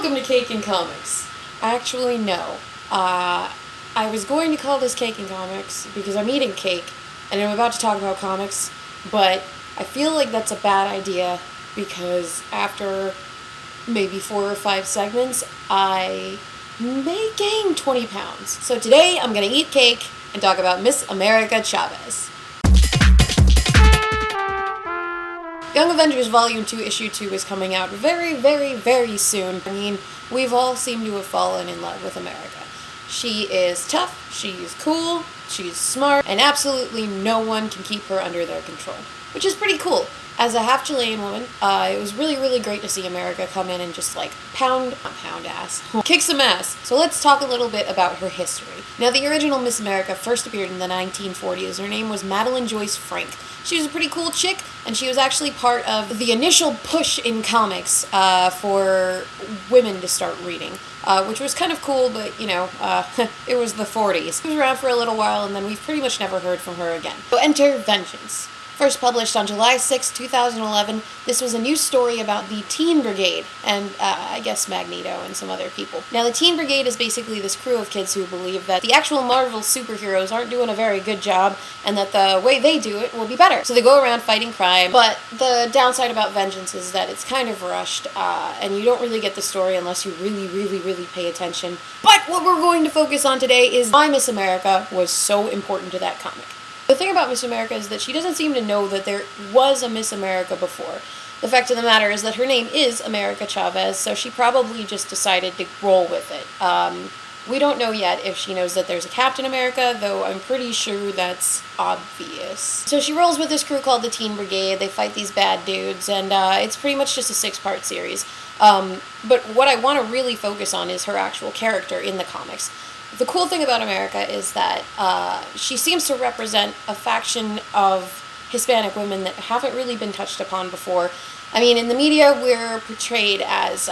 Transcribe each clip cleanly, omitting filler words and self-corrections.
Welcome to Cake and Comics. Actually, no. I was going to call this Cake and Comics because I'm eating cake and I'm about to talk about comics, but I feel like that's a bad idea because after maybe 4 or 5 segments, I may gain 20 pounds. So today I'm going to eat cake and talk about Miss America Chavez. Young Avengers Volume 2 Issue 2 is coming out very, very, very soon. I mean, we've all seemed to have fallen in love with America. She is tough, she's cool, she's smart, and absolutely no one can keep her under their control. Which is pretty cool. As a half Chilean woman, it was really, really great to see America come in and just like kick some ass. So let's talk a little bit about her history. Now, the original Miss America first appeared in the 1940s. Her name was Madeline Joyce Frank. She was a pretty cool chick, and she was actually part of the initial push in comics for women to start reading, which was kind of cool, but, you know, it was the 40s. She was around for a little while, and then we've pretty much never heard from her again. So enter Vengeance. First published on July 6, 2011, this was a new story about the Teen Brigade, and I guess Magneto and some other people. Now, the Teen Brigade is basically this crew of kids who believe that the actual Marvel superheroes aren't doing a very good job, and that the way they do it will be better. So they go around fighting crime, but the downside about Vengeance is that it's kind of rushed, and you don't really get the story unless you really, really, really pay attention. But what we're going to focus on today is why Miss America was so important to that comic. The thing about Miss America is that she doesn't seem to know that there was a Miss America before. The fact of the matter is that her name is America Chavez, so she probably just decided to roll with it. We don't know yet if she knows that there's a Captain America, though I'm pretty sure that's obvious. So she rolls with this crew called the Teen Brigade. They fight these bad dudes, and it's pretty much just a 6-part series. But what I want to really focus on is her actual character in the comics. The cool thing about America is that she seems to represent a faction of Hispanic women that haven't really been touched upon before. I mean, in the media, we're portrayed as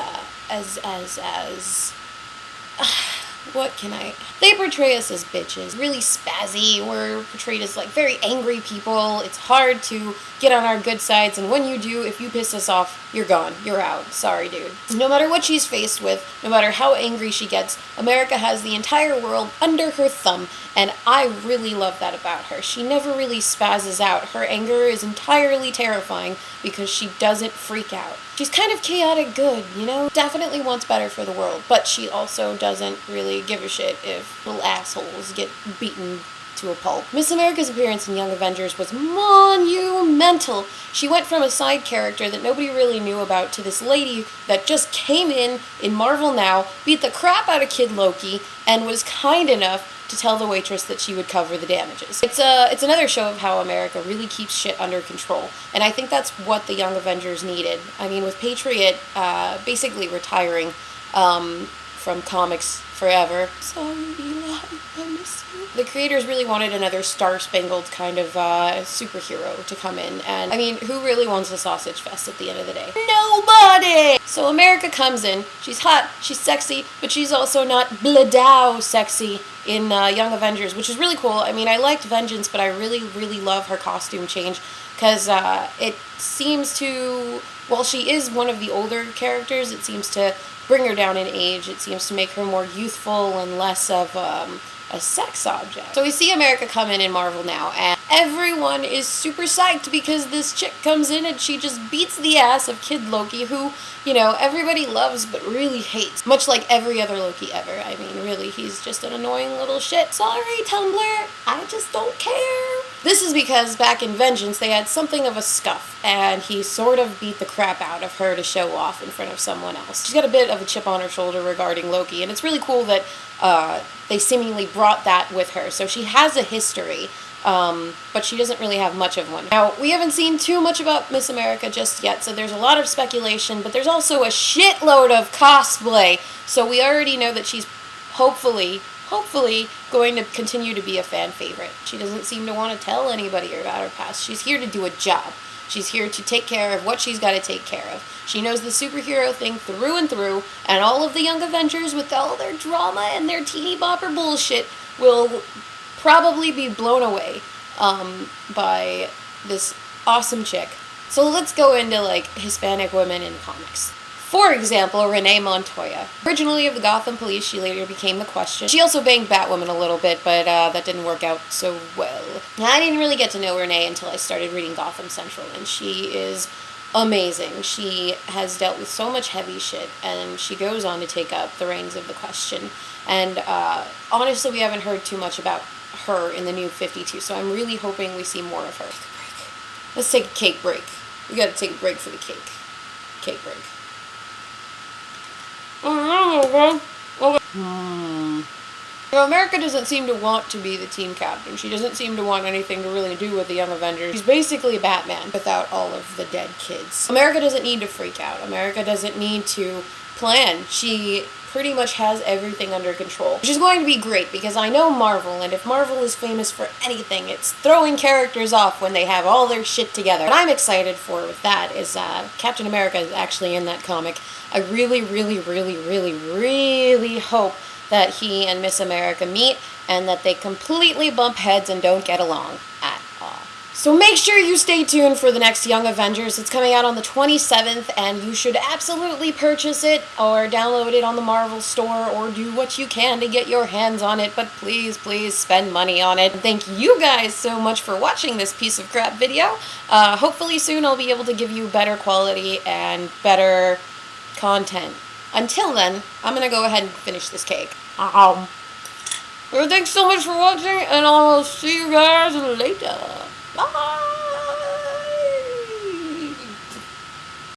they portray us as bitches. Really spazzy. We're portrayed as, like, very angry people. It's hard to get on our good sides, and when you do, if you piss us off, you're gone. You're out. Sorry, dude. No matter what she's faced with, no matter how angry she gets, America has the entire world under her thumb, and I really love that about her. She never really spazzes out. Her anger is entirely terrifying because she doesn't freak out. She's kind of chaotic good, you know? Definitely wants better for the world, but she also doesn't really give a shit if little assholes get beaten to a pulp. Miss America's appearance in Young Avengers was monumental. She went from a side character that nobody really knew about to this lady that just came in Marvel Now, beat the crap out of Kid Loki, and was kind enough to tell the waitress that she would cover the damages. It's another show of how America really keeps shit under control, and I think that's what the Young Avengers needed. I mean, with Patriot basically retiring from comics forever. Sorry, Eli, I miss you. The creators really wanted another star-spangled kind of superhero to come in, and I mean, who really wants a sausage fest at the end of the day? Nobody! So America comes in, she's hot, she's sexy, but she's also not bladow sexy in Young Avengers, which is really cool. I mean, I liked Vengeance, but I really, really love her costume change, because it seems to, while she is one of the older characters, it seems to bring her down in age. It seems to make her more youthful and less of a sex object. So we see America come in Marvel Now, and everyone is super psyched because this chick comes in and she just beats the ass of Kid Loki, who, you know, everybody loves but really hates. Much like every other Loki ever. I mean, really, he's just an annoying little shit. Sorry, Tumblr, I just don't care. This is because back in Vengeance, they had something of a scuff, and he sort of beat the crap out of her to show off in front of someone else. She's got a bit of a chip on her shoulder regarding Loki, and it's really cool that they seemingly brought that with her. So she has a history, but she doesn't really have much of one. Now, we haven't seen too much about Miss America just yet, so there's a lot of speculation, but there's also a shitload of cosplay. So we already know that she's hopefully going to continue to be a fan favorite. She doesn't seem to want to tell anybody about her past. She's here to do a job. She's here to take care of what she's got to take care of. She knows the superhero thing through and through, and all of the Young Avengers, with all their drama and their teeny bopper bullshit, will probably be blown away by this awesome chick. So let's go into, like, Hispanic women in comics. For example, Renee Montoya. Originally of the Gotham Police, she later became the Question. She also banged Batwoman a little bit, but that didn't work out so well. I didn't really get to know Renee until I started reading Gotham Central, and she is amazing. She has dealt with so much heavy shit, and she goes on to take up the reins of the Question. And honestly, we haven't heard too much about her in the new 52, so I'm really hoping we see more of her. Let's take a cake break. We gotta take a break for the cake. Cake break. America doesn't seem to want to be the team captain. She doesn't seem to want anything to really do with the Young Avengers. She's basically Batman without all of the dead kids. America doesn't need to freak out. America doesn't need to plan. She pretty much has everything under control, which is going to be great because I know Marvel, and if Marvel is famous for anything, it's throwing characters off when they have all their shit together. What I'm excited for with that is Captain America is actually in that comic. I really, really, really, really, really hope that he and Miss America meet and that they completely bump heads and don't get along at all. So make sure you stay tuned for the next Young Avengers. It's coming out on the 27th, and you should absolutely purchase it or download it on the Marvel store or do what you can to get your hands on it, but please, please spend money on it. Thank you guys so much for watching this piece of crap video. Hopefully soon I'll be able to give you better quality and better content. Until then, I'm gonna go ahead and finish this cake. Well, thanks so much for watching, and I'll see you guys later. Bye!